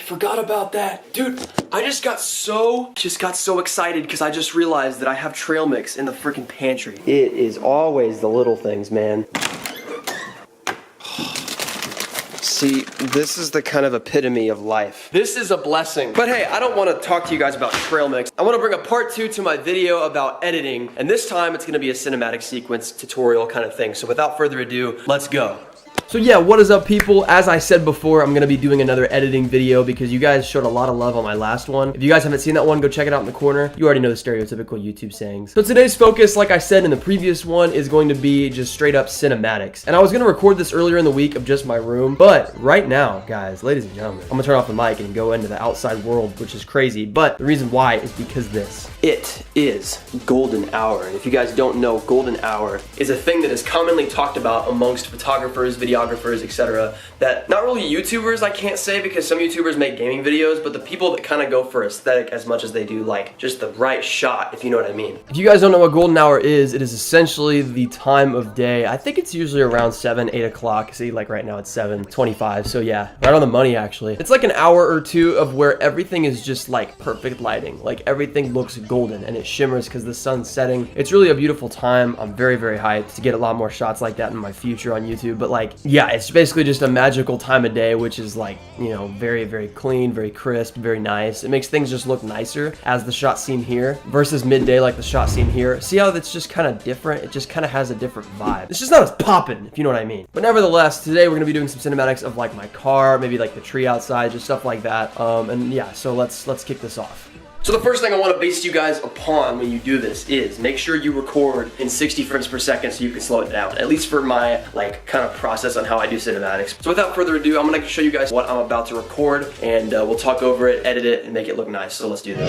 forgot about that. Dude, I just got so excited because I just realized that I have trail mix in the freaking pantry. It is always the little things, man. See, this is the kind of epitome of life. This is a blessing. But hey, I don't want to talk to you guys about trail mix. I want to bring a part 2 to my video about editing, and this time it's going to be a cinematic sequence tutorial kind of thing. So without further ado, let's go. So yeah, what is up, people? As I said before, I'm going to be doing another editing video because you guys showed a lot of love on my last one. If you guys haven't seen that one, go check it out in the corner. You already know the stereotypical YouTube sayings. So today's focus, like I said in the previous one, is going to be just straight up cinematics. And I was going to record this earlier in the week of just my room, but right now, guys, ladies and gentlemen, I'm going to turn off the mic and go into the outside world, which is crazy. But the reason why is because this. It is golden hour. And if you guys don't know, golden hour is a thing that is commonly talked about amongst photographers, videographers, etc. That not really YouTubers, I can't say, because some YouTubers make gaming videos, but the people that kind of go for aesthetic as much as they do like just the right shot, if you know what I mean. If you guys don't know what golden hour is, it is essentially the time of day. I think it's usually around 7, 8 o'clock. See, like right now it's 7:25, so yeah, right on the money actually. It's like an hour or two of where everything is just like perfect lighting. Like everything looks golden and it shimmers because the sun's setting. It's really a beautiful time. I'm very, very hyped to get a lot more shots like that in my future on YouTube. But like, yeah, it's basically just a magical time of day, which is like, you know, very, very clean, very crisp, very nice. It makes things just look nicer as the shot seen here versus midday like the shot seen here. See how that's just kind of different? It just kind of has a different vibe. It's just not as poppin', if you know what I mean. But nevertheless, today we're gonna be doing some cinematics of like my car, maybe like the tree outside, just stuff like that. And yeah, so let's kick this off. So the first thing I want to base you guys upon when you do this is make sure you record in 60 frames per second so you can slow it down, at least for my like kind of process on how I do cinematics. So without further ado, I'm going to show you guys what I'm about to record, and we'll talk over it, edit it, and make it look nice. So let's do this.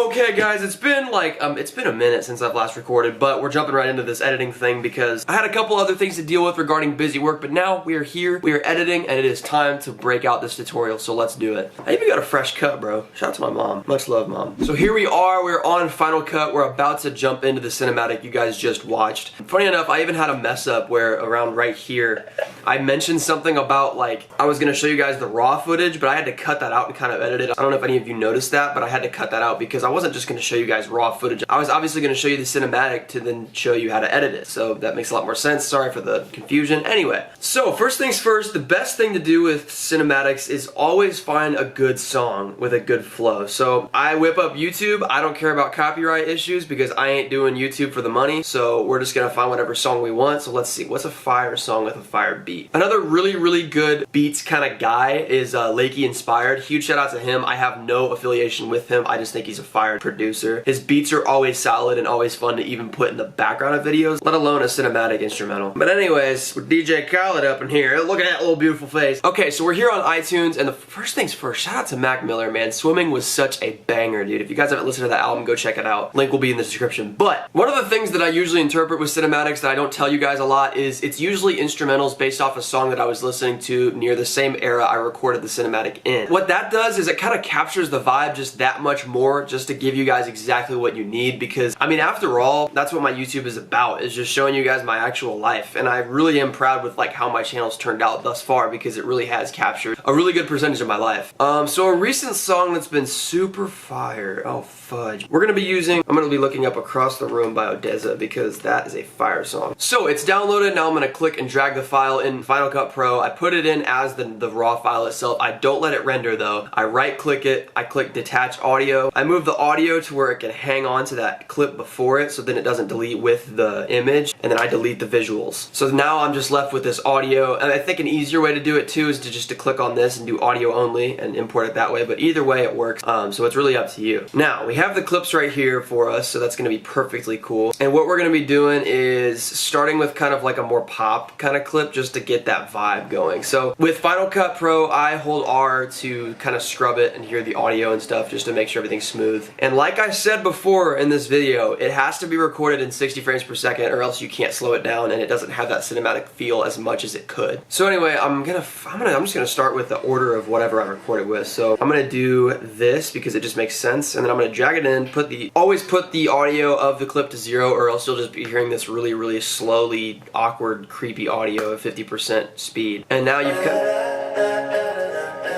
Okay guys, it's been a minute since I've last recorded, but we're jumping right into this editing thing because I had a couple other things to deal with regarding busy work, but now we are here, we are editing, and it is time to break out this tutorial, so let's do it. I even got a fresh cut, bro. Shout out to my mom. Much love, Mom. So here we are, we're on Final Cut, we're about to jump into the cinematic you guys just watched. Funny enough, I even had a mess up where around right here, I mentioned something about like, I was gonna show you guys the raw footage, but I had to cut that out and kind of edit it. I don't know if any of you noticed that, but I had to cut that out because I wasn't just gonna show you guys raw footage. I was obviously going to show you the cinematic to then show you how to edit it. So that makes a lot more sense. Sorry for the confusion. Anyway, so first things first, the best thing to do with cinematics is always find a good song with a good flow. So I whip up YouTube. I don't care about copyright issues because I ain't doing YouTube for the money. So we're just going to find whatever song we want. So let's see. What's a fire song with a fire beat? Another really, really good beats kind of guy is Lakey Inspired. Huge shout out to him. I have no affiliation with him. I just think he's a fire producer. His beats are always solid and always fun to even put in the background of videos, let alone a cinematic instrumental. But anyways, with DJ Khaled up in here, look at that little beautiful face. Okay, so we're here on iTunes, and the first things first, shout out to Mac Miller, man. Swimming was such a banger, dude. If you guys haven't listened to that album, go check it out. Link will be in the description. But one of the things that I usually interpret with cinematics that I don't tell you guys a lot is it's usually instrumentals based off a song that I was listening to near the same era I recorded the cinematic in. What that does is it kind of captures the vibe just that much more, just to give you guys exactly what you need, because I mean, after all, that's what my YouTube is about, is just showing you guys my actual life. And I really am proud with like how my channel's turned out thus far, because it really has captured a really good percentage of my life. So a recent song that's been super fire, oh fudge, I'm gonna be looking up Across the Room by Odessa, because that is a fire song. So it's downloaded. Now I'm gonna click and drag the file in Final Cut Pro. I put it in as the raw file itself. I don't let it render though. I right click it, I click detach audio. I move the audio to where it can hang on to that clip before it, so then it doesn't delete with the image, and then I delete the visuals. So now I'm just left with this audio, and I think an easier way to do it too is to click on this and do audio only and import it that way, but either way it works, so it's really up to you. Now, we have the clips right here for us, so that's going to be perfectly cool, and what we're going to be doing is starting with kind of like a more pop kind of clip just to get that vibe going. So with Final Cut Pro, I hold R to kind of scrub it and hear the audio and stuff just to make sure everything's smooth, and like Like I said before in this video, it has to be recorded in 60 frames per second or else you can't slow it down and it doesn't have that cinematic feel as much as it could. So anyway, I'm just gonna start with the order of whatever I recorded with. So I'm gonna do this because it just makes sense, and then I'm gonna drag it in, always put the audio of the clip to 0 or else you'll just be hearing this really, really slowly, awkward, creepy audio at 50% speed. And now you've got...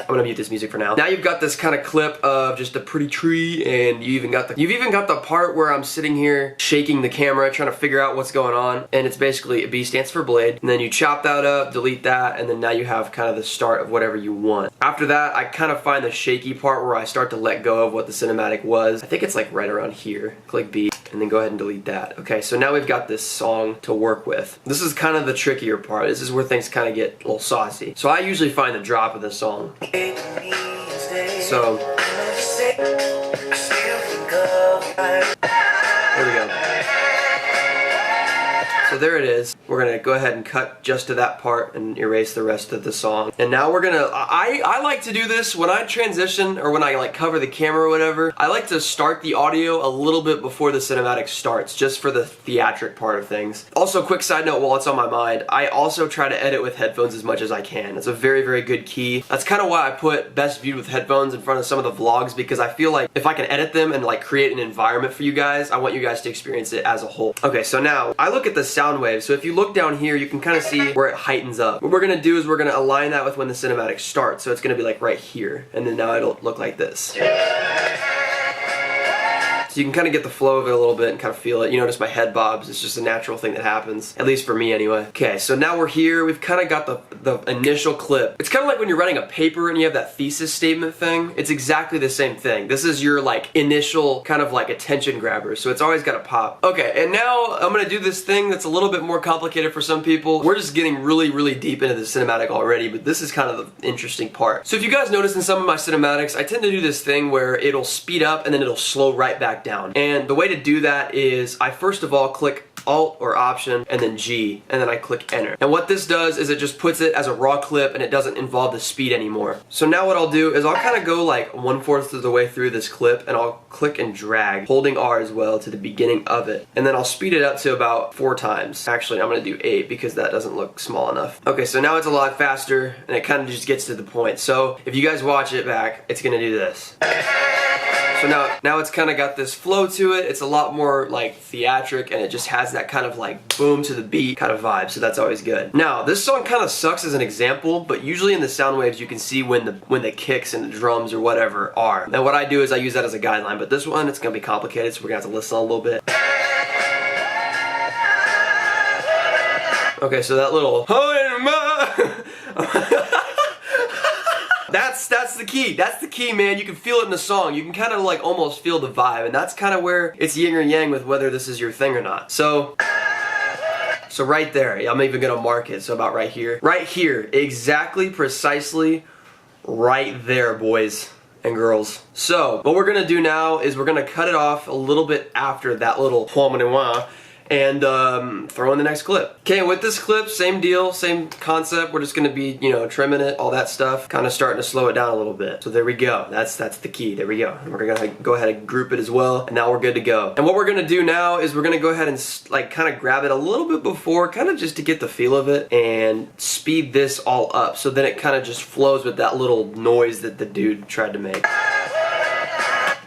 I'm gonna mute this music for now. Now you've got this kind of clip of just a pretty tree, and you've even got the part where I'm sitting here shaking the camera trying to figure out what's going on, and it's basically B stands for blade, and then you chop that up, delete that, and then now you have kind of the start of whatever you want. After that, I kind of find the shaky part where I start to let go of what the cinematic was. I think it's like right around here. Click B, and then go ahead and delete that. Okay, so now we've got this song to work with. This is kind of the trickier part. This is where things kind of get a little saucy. So I usually find the drop of the song. So, there we go. So there it is. We're gonna go ahead and cut just to that part and erase the rest of the song. And now we're gonna, I like to do this when I transition or when I like cover the camera or whatever. I like to start the audio a little bit before the cinematic starts, just for the theatric part of things. Also, quick side note while it's on my mind, I also try to edit with headphones as much as I can. It's a very, very good key. That's kind of why I put best viewed with headphones in front of some of the vlogs, because I feel like if I can edit them and like create an environment for you guys, I want you guys to experience it as a whole. Okay, so now I look at the sound wave. So if you look down here, you can kind of see where it heightens up. What we're gonna do is we're gonna align that with when the cinematic starts. So it's gonna be like right here, and then now it'll look like this. So you can kind of get the flow of it a little bit and kind of feel it. You notice my head bobs. It's just a natural thing that happens, at least for me anyway. Okay, so now we're here. We've kind of got the initial clip. It's kind of like when you're writing a paper and you have that thesis statement thing. It's exactly the same thing. This is your like initial kind of like attention grabber, so it's always got to pop. Okay, and now I'm gonna do this thing that's a little bit more complicated for some people. We're just getting really, really deep into the cinematic already, but this is kind of the interesting part. So if you guys notice in some of my cinematics, I tend to do this thing where it'll speed up and then it'll slow right back down. And the way to do that is I first of all click Alt or Option and then G, and then I click Enter. And what this does is it just puts it as a raw clip and it doesn't involve the speed anymore. So now what I'll do is I'll kind of go like 1/4 of the way through this clip, and I'll click and drag, holding R as well, to the beginning of it. And then I'll speed it up to about 4 times. Actually, I'm gonna do 8 because that doesn't look small enough. Okay, so now it's a lot faster and it kind of just gets to the point. So if you guys watch it back, it's gonna do this. So now it's kind of got this flow to it. It's a lot more like theatric, and it just has that kind of like boom to the beat kind of vibe, so that's always good. Now, this song kind of sucks as an example, but usually in the sound waves you can see when the kicks and the drums or whatever are. And what I do is I use that as a guideline, but this one, it's gonna be complicated, so we're gonna have to listen a little bit. Okay, so that little That's the key. That's the key, man. You can feel it in the song. You can kind of like almost feel the vibe, and that's kind of where it's yin or yang with whether this is your thing or not. So right there, I'm even gonna mark it. So about right here. Right here, exactly, precisely right there, boys and girls. So what we're gonna do now is we're gonna cut it off a little bit after that little and throw in the next clip. Okay, with this clip, same deal, same concept. We're just gonna be, you know, trimming it, all that stuff, kind of starting to slow it down a little bit. So there we go. That's the key. There we go. And we're gonna go ahead and group it as well, and now we're good to go. And what we're gonna do now is we're gonna go ahead and like kind of grab it a little bit before, kind of just to get the feel of it, and speed this all up, so then it kind of just flows with that little noise that the dude tried to make.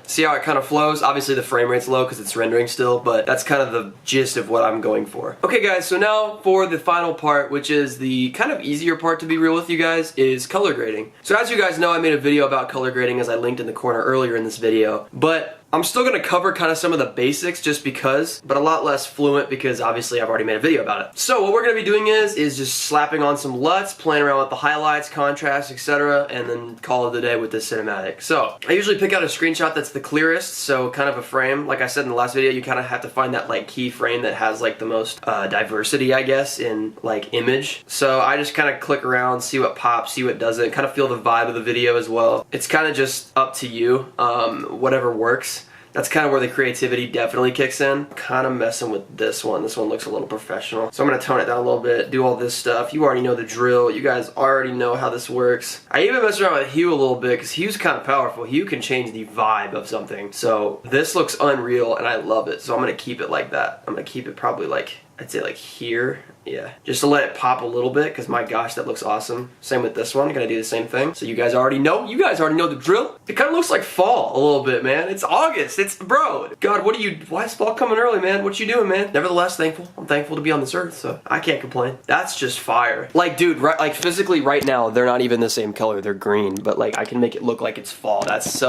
See how it kind of flows? Obviously the frame rate's low because it's rendering still, but that's kind of the gist of what I'm going for. Okay guys, so now for the final part, which is the kind of easier part to be real with you guys, is color grading. So as you guys know, I made a video about color grading, as I linked in the corner earlier in this video, but I'm still going to cover kind of some of the basics just because, but a lot less fluent because obviously I've already made a video about it. So what we're going to be doing is just slapping on some LUTs, playing around with the highlights, contrast, etc., and then call it a day with this cinematic. So I usually pick out a screenshot that's the clearest, so kind of a frame. Like I said in the last video, you kind of have to find that like key frame that has like the most diversity, I guess, in like image. So I just kind of click around, see what pops, see what doesn't, kind of feel the vibe of the video as well. It's kind of just up to you, whatever works. That's kind of where the creativity definitely kicks in. Kind of messing with this one. This one looks a little professional. So I'm going to tone it down a little bit, do all this stuff. You already know the drill. You guys already know how this works. I even messed around with hue a little bit because hue's kind of powerful. Hue can change the vibe of something. So this looks unreal and I love it. So I'm going to keep it like that. I'm going to keep it probably like, I'd say like here. Yeah, just to let it pop a little bit because my gosh, that looks awesome. Same with this one, I'm gonna do the same thing. So you guys already know the drill. It kind of looks like fall a little bit, man. It's August, bro. God, why is fall coming early, man? What you doing, man? Nevertheless, I'm thankful to be on this earth, so I can't complain. That's just fire. Like, dude, right, like physically right now, they're not even the same color, they're green, but like I can make it look like it's fall. That's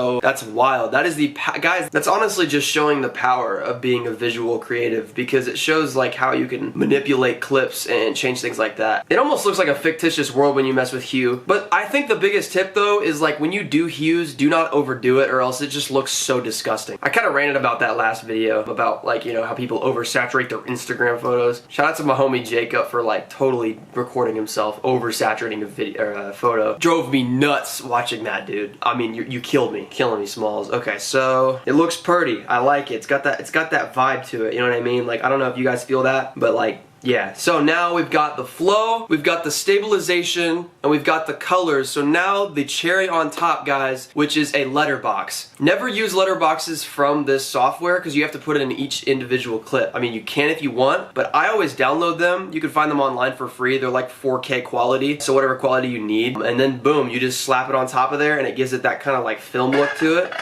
wild. That is guys, that's honestly just showing the power of being a visual creative because it shows like how you can manipulate clips and change things like that. It almost looks like a fictitious world when you mess with hue, but I think the biggest tip though is like when you do hues, do not overdo it or else it just looks so disgusting. I kind of ranted about that last video about like, you know, how people oversaturate their Instagram photos. Shout out to my homie Jacob for like totally recording himself oversaturating a video or a photo. Drove me nuts watching that, dude. I mean, you killed me. Killing me, Smalls. Okay, so it looks pretty. I like it. It's got that vibe to it, you know what I mean? Like, I don't know if you guys feel that, but like, yeah, so now we've got the flow, we've got the stabilization, and we've got the colors. So now the cherry on top, guys, which is a letterbox. Never use letterboxes from this software because you have to put it in each individual clip. I mean, you can if you want, but I always download them. You can find them online for free. They're like 4K quality, so whatever quality you need. And then boom, you just slap it on top of there and it gives it that kind of like film look to it.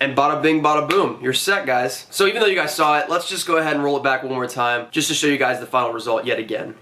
And bada bing, bada boom, you're set, guys. So even though you guys saw it, let's just go ahead and roll it back one more time, just to show you guys the final result yet again.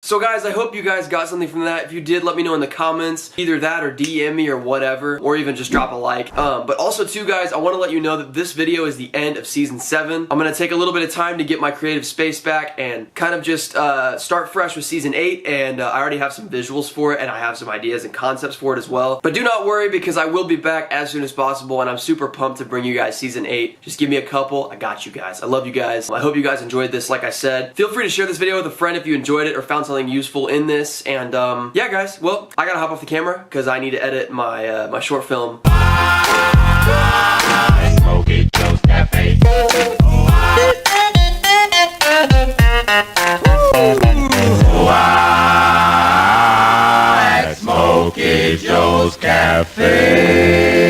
So guys, I hope you guys got something from that. If you did, let me know in the comments. Either that or DM me or whatever, or even just drop a like. But also too, guys, I want to let you know that this video is the end of season 7. I'm going to take a little bit of time to get my creative space back and kind of just start fresh with season 8. And I already have some visuals for it, and I have some ideas and concepts for it as well. But do not worry, because I will be back as soon as possible, and I'm super pumped to bring you guys season 8. Just give me a couple. I got you guys. I love you guys. I hope you guys enjoyed this. Like I said, feel free to share this video with a friend if you enjoyed it or found something useful in this. And yeah, guys, well, I gotta hop off the camera because I need to edit my my short film. Smokey Joe's Cafe.